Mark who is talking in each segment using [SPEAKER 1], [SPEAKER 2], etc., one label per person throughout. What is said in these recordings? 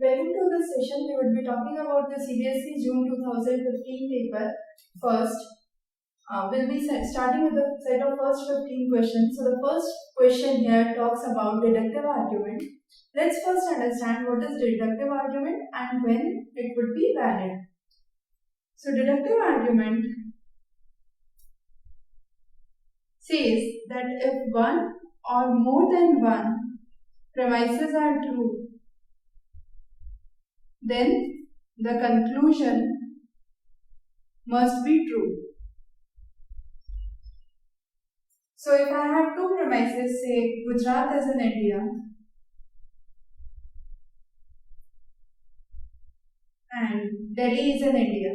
[SPEAKER 1] Welcome to this session. We would be talking about the CBSE June 2015 paper first. We'll be starting with a set of first 15 questions. So the first question here talks about deductive argument. Let's first understand what is deductive argument and when it would be valid. So deductive argument says that if one or more than one premises are true, then the conclusion must be true. So if I have two premises, say Gujarat is in India and Delhi is in India.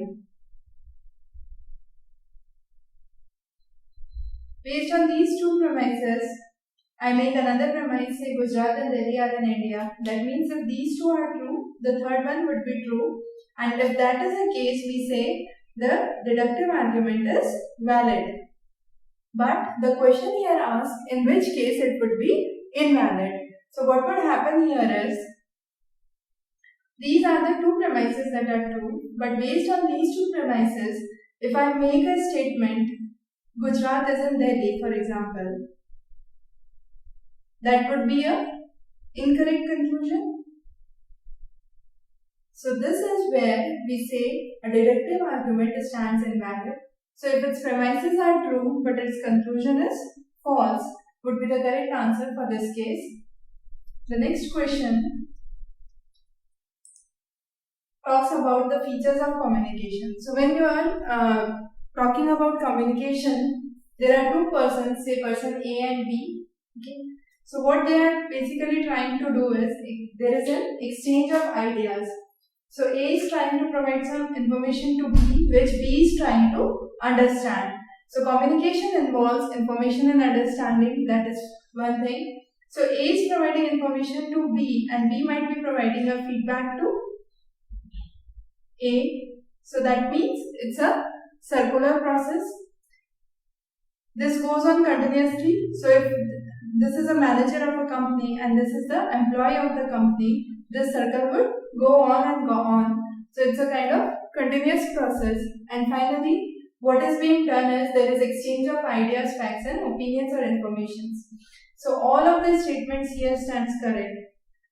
[SPEAKER 1] Based on these two premises, I make another premise, say Gujarat and Delhi are in India. That means if these two are true, the third one would be true. And if that is the case, we say the deductive argument is valid. But the question here asks in which case it would be invalid. So what would happen here is, these are the two premises that are true, but based on these two premises, if I make a statement, Gujarat is in Delhi, for example, that would be a incorrect conclusion. So this is where we say a deductive argument stands invalid. So if its premises are true but its conclusion is false, would be the correct answer for this case. The next question talks about the features of communication. So when you are talking about communication, there are two persons, say person A and B. Okay. So what they are basically trying to do is, there is an exchange of ideas. So A is trying to provide some information to B, which B is trying to understand. So communication involves information and understanding, that is one thing. So A is providing information to B and B might be providing a feedback to A. So that means it's a circular process. This goes on continuously. So if this is a manager of a company and this is the employee of the company, this circle would go on and go on. So it's a kind of continuous process. And finally, what is being done is there is exchange of ideas, facts and opinions or informations. So all of the statements here stands correct.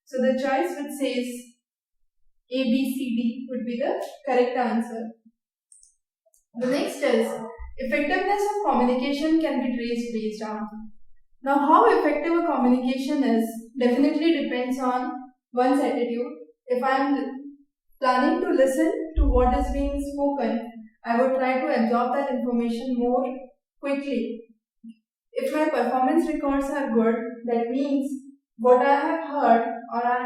[SPEAKER 1] So the choice which says A, B, C, D would be the correct answer. The next is, effectiveness of communication can be traced based on. Now, how effective a communication is definitely depends on one's attitude. If I am planning to listen to what is being spoken, I would try to absorb that information more quickly. If my performance records are good, that means what I have heard or I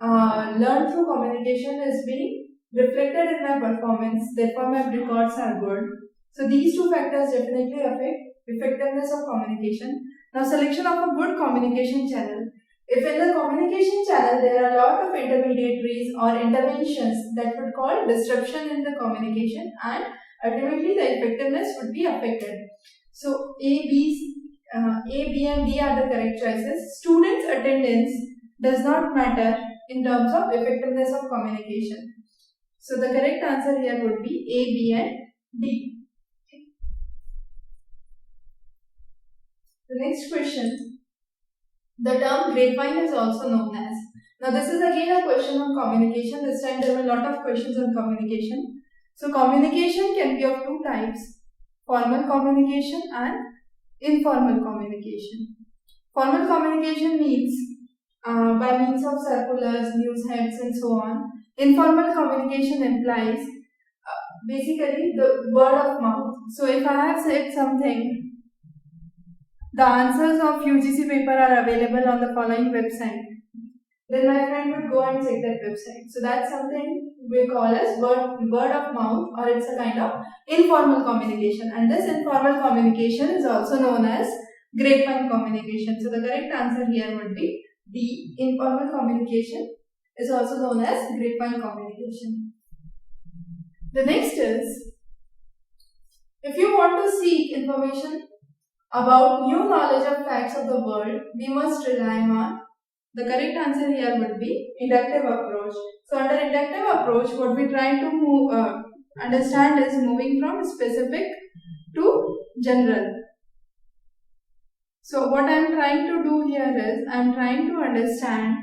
[SPEAKER 1] have learned through communication is being reflected in my performance, therefore my records are good. So these two factors definitely affect effectiveness of communication. Now, selection of a good communication channel. If in the communication channel there are a lot of intermediaries or interventions, that would cause disruption in the communication and ultimately the effectiveness would be affected. So A, B and D are the correct choices. Students' attendance does not matter in terms of effectiveness of communication. So the correct answer here would be A, B and D. The next question, the term grapevine is also known as. Now this is again a question on communication. This time there were a lot of questions on communication. So communication can be of two types, formal communication and informal communication. Formal communication means by means of circulars, news heads and so on. Informal communication implies basically the word of mouth. So if I have said something, the answers of UGC paper are available on the following website, then my friend would go and check that website. So that's something we call as word of mouth, or it's a kind of informal communication. And this informal communication is also known as grapevine communication. So the correct answer here would be D. Informal communication is also known as grapevine communication. The next is, if you want to seek information about new knowledge of facts of the world, we must rely on The correct answer here would be inductive approach. So under inductive approach, what we try to understand is moving from specific to general. So what I am trying to do here is I am trying to understand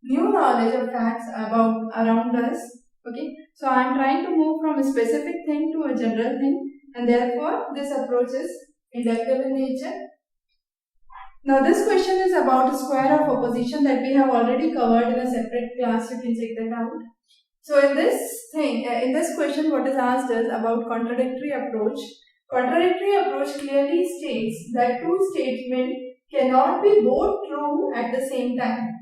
[SPEAKER 1] new knowledge of facts about around us. Okay, so I am trying to move from a specific thing to a general thing, and therefore this approach is inductive in nature. Now this question is about square of opposition that we have already covered in a separate class. You can check that out. So in this question, what is asked is about contradictory approach. Contradictory approach clearly states that two statements cannot be both true at the same time.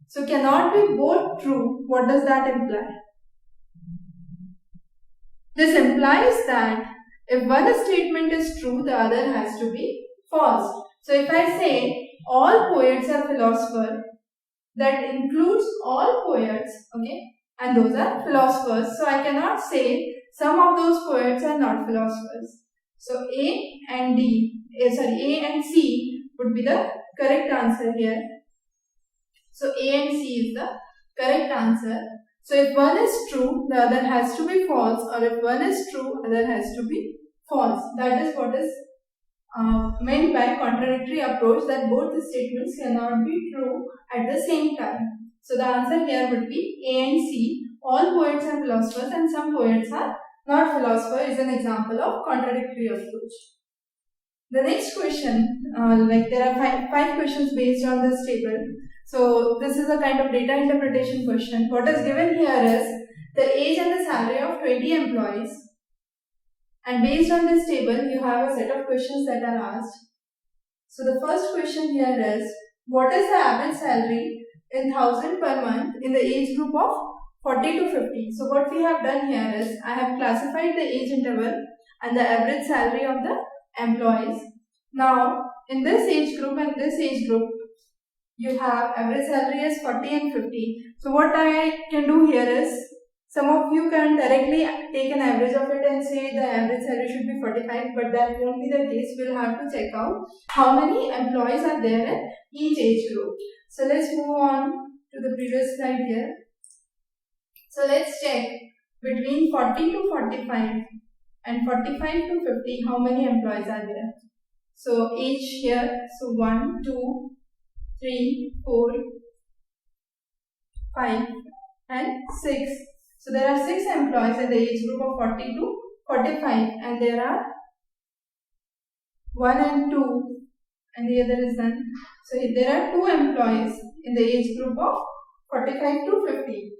[SPEAKER 1] So cannot be both true. What does that imply? This implies that if one statement is true, the other has to be false. So if I say all poets are philosophers, that includes all poets, okay, and those are philosophers. So I cannot say some of those poets are not philosophers. So A and C would be the correct answer here. So A and C is the correct answer. So if one is true, the other has to be false, or if one is true, other has to be false. That is what is meant by contradictory approach, that both the statements cannot be true at the same time. So the answer here would be A and C. All poets are philosophers and some poets are not philosophers is an example of contradictory approach. The next question, there are five questions based on this table. So this is a kind of data interpretation question. What is given here is the age and the salary of 20 employees. And based on this table, you have a set of questions that are asked. So the first question here is, what is the average salary in 1000 per month in the age group of 40 to 50? So what we have done here is, I have classified the age interval and the average salary of the employees. Now, in this age group and this age group, you have average salary as 40 and 50. So what I can do here is, some of you can directly take an average of it and say the average salary should be 45, but that won't be the case. We'll have to check out how many employees are there in each age group. So let's move on to the previous slide here. So let's check between 40 to 45 and 45 to 50, how many employees are there. So age here, so 1, 2, 3, 4, 5 and 6. So there are 6 employees in the age group of 40 to 45, and there are 1 and 2 and the other is none. So there are 2 employees in the age group of 45 to 50.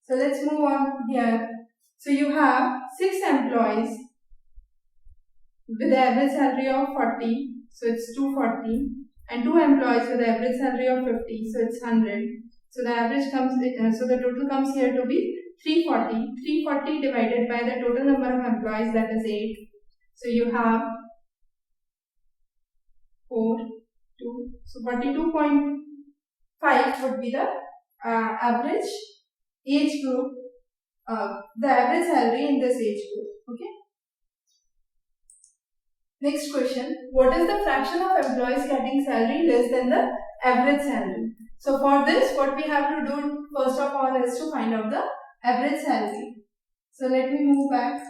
[SPEAKER 1] So let's move on here. So you have 6 employees with the average salary of 40, so it's 240, and 2 employees with the average salary of 50, so it's 100. So the average comes, so the total comes here to be 340. 340 divided by the total number of employees, that is 8. So you have 4, 2. So 42.5 would be the average age group, the average salary in this age group. Okay. Next question. What is the fraction of employees getting salary less than the average salary? So for this, what we have to do first of all is to find out the average salary. So let me move back.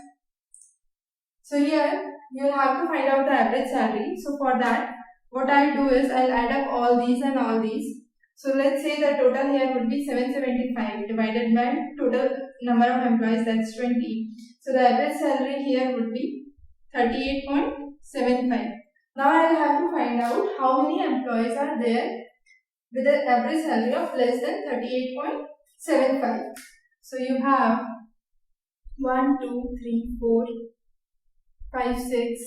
[SPEAKER 1] So here you will have to find out the average salary. So for that, what I'll do is I'll add up all these and all these. So let's say the total here would be 775 divided by total number of employees, that's 20. So the average salary here would be 38.75. Now I'll have to find out how many employees are there with an average salary of less than 38.75. So you have 1, 2, 3, 4, 5, 6,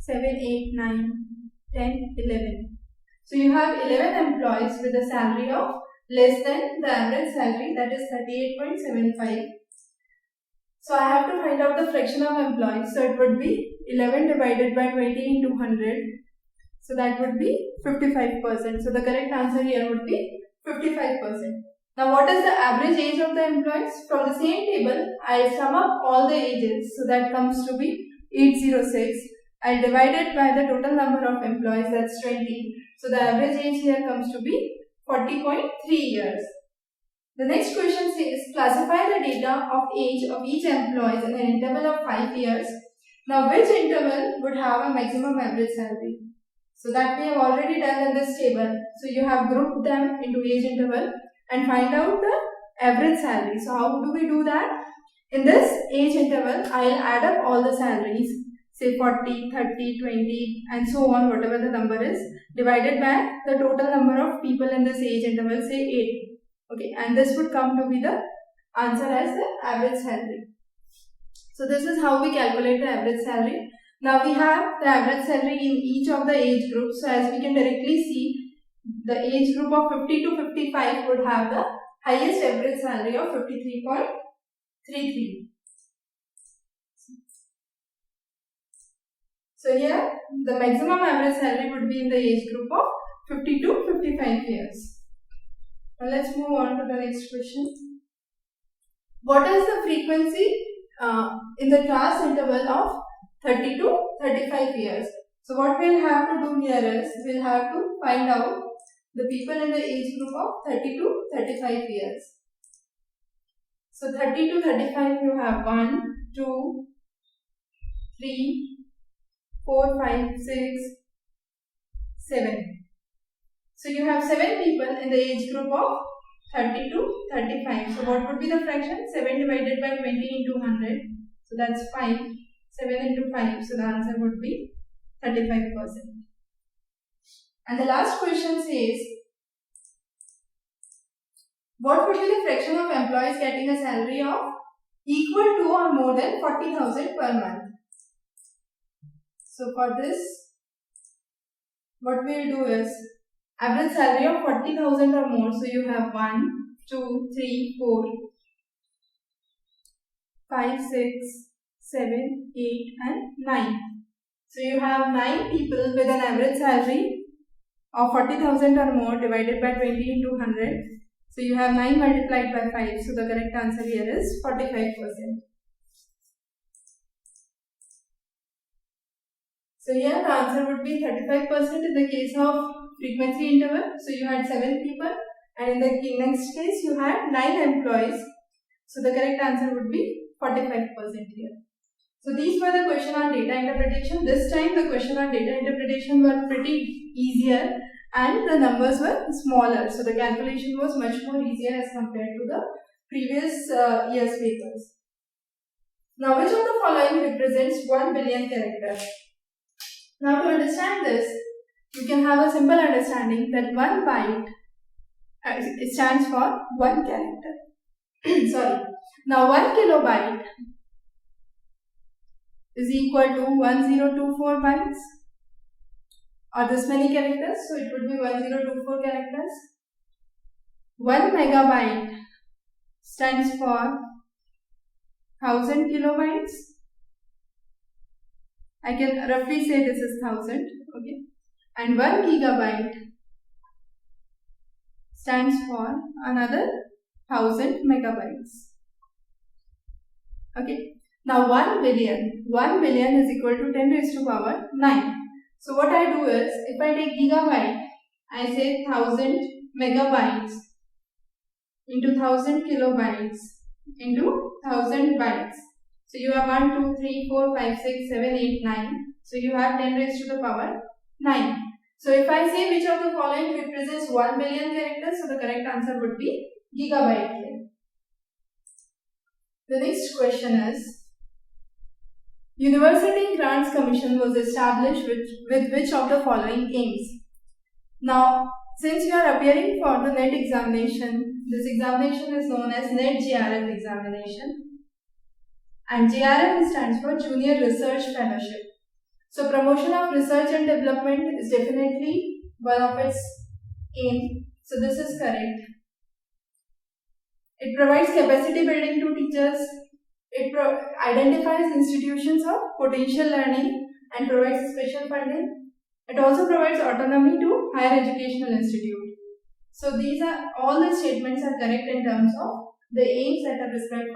[SPEAKER 1] 7, 8, 9, 10, 11. So you have 11 employees with a salary of less than the average salary, that is 38.75. So I have to find out the fraction of employees. So it would be 11 divided by 20 into 100. So that would be 55%. So the correct answer here would be 55%. Now what is the average age of the employees? From the same table, I'll sum up all the ages. So that comes to be 806. I'll divide it by the total number of employees, that's 20. So the average age here comes to be 40.3 years. The next question says classify the data of age of each employee in an interval of 5 years. Now which interval would have a maximum average salary? So that we have already done in this table. So you have grouped them into age interval and find out the average salary. So how do we do that? In this age interval, I will add up all the salaries, say 40, 30, 20 and so on, whatever the number is, divided by the total number of people in this age interval, say 8. Okay, and this would come to be the answer as the average salary. So this is how we calculate the average salary. Now we have the average salary in each of the age groups. So as we can directly see, the age group of 50 to 55 would have the highest average salary of 53.33. So here the maximum average salary would be in the age group of 50 to 55 years. Now let's move on to the next question. What is the frequency in the class interval of 30 to 35 years? So what we'll have to do here is we'll have to find out the people in the age group of 30 to 35 years. So 30 to 35 you have 1, 2, 3, 4, 5, 6, 7. So you have 7 people in the age group of 30 to 35. So what would be the fraction? 7 divided by 20 into 100. So that's 5. 7 into 5. So the answer would be 35%. And the last question says, what would be the fraction of employees getting a salary of equal to or more than 40,000 per month? So for this, what we will do is average salary of 40,000 or more. So you have 1, 2, 3, 4, 5, 6, 7, 8 and 9. So you have 9 people with an average salary of 40,000 or more divided by 20 into 100. So you have 9 multiplied by 5. So the correct answer here is 45%. So here the answer would be 35% in the case of frequency interval. So you had 7 people and in the next case you had 9 employees. So the correct answer would be 45% here. So these were the question on data interpretation. This time the question on data interpretation were pretty easier and the numbers were smaller. So the calculation was much more easier as compared to the previous year's papers. Now which of the following represents 1 billion characters? Now to understand this, you can have a simple understanding that 1 byte it stands for 1 character. Sorry. Now 1 kilobyte is equal to 1024 bytes or this many characters. So it would be 1024 characters. 1 megabyte stands for 1000 kilobytes. I can roughly say this is 1000. Okay. And 1 gigabyte stands for another 1000 megabytes. Okay. Now 1 billion is equal to 10 raised to power 9. So what I do is, if I take gigabyte, I say 1000 megabytes into 1000 kilobytes into 1000 bytes. So you have 1, 2, 3, 4, 5, 6, 7, 8, 9. So you have 10 raised to the power 9. So if I say which of the following represents 1 billion characters, so the correct answer would be gigabyte here. The next question is, University Grants Commission was established with which of the following aims? Now, since you are appearing for the NET examination, this examination is known as NET JRF examination. And JRF stands for Junior Research Fellowship. So promotion of research and development is definitely one of its aim. So this is correct. It provides capacity building to teachers. It identifies institutions of potential learning and provides special funding. It also provides autonomy to higher educational institute. So these are all the statements are correct in terms of the aims that are prescribed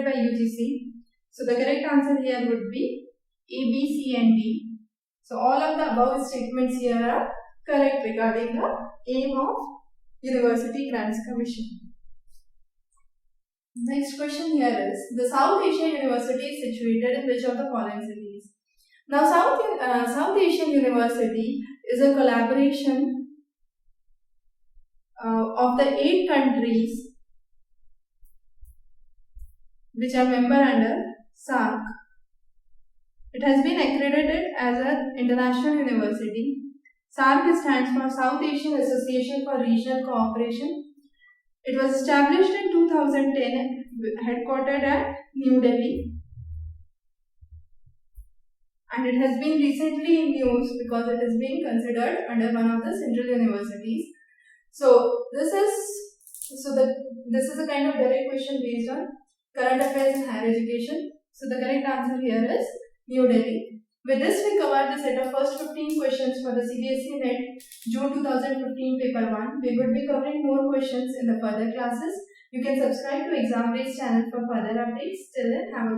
[SPEAKER 1] by UGC. So the correct answer here would be A, B, C and D. So all of the above statements here are correct regarding the aim of University Grants Commission. Next question here is, the South Asian University is situated in which of the following cities? Now, South Asian University is a collaboration of the 8 countries which are member under SAARC. It has been accredited as an international university. SAARC stands for South Asian Association for Regional Cooperation. It was established in 2010, headquartered at New Delhi. And it has been recently in news because it is being considered under one of the central universities. So this is a kind of direct question based on current affairs and higher education. So the correct answer here is New Delhi. With this, we covered the set of first 15 questions for the CBSE NET June 2015 paper 1. We would be covering more questions in the further classes. You can subscribe to Exam Base channel for further updates. Till then, have a good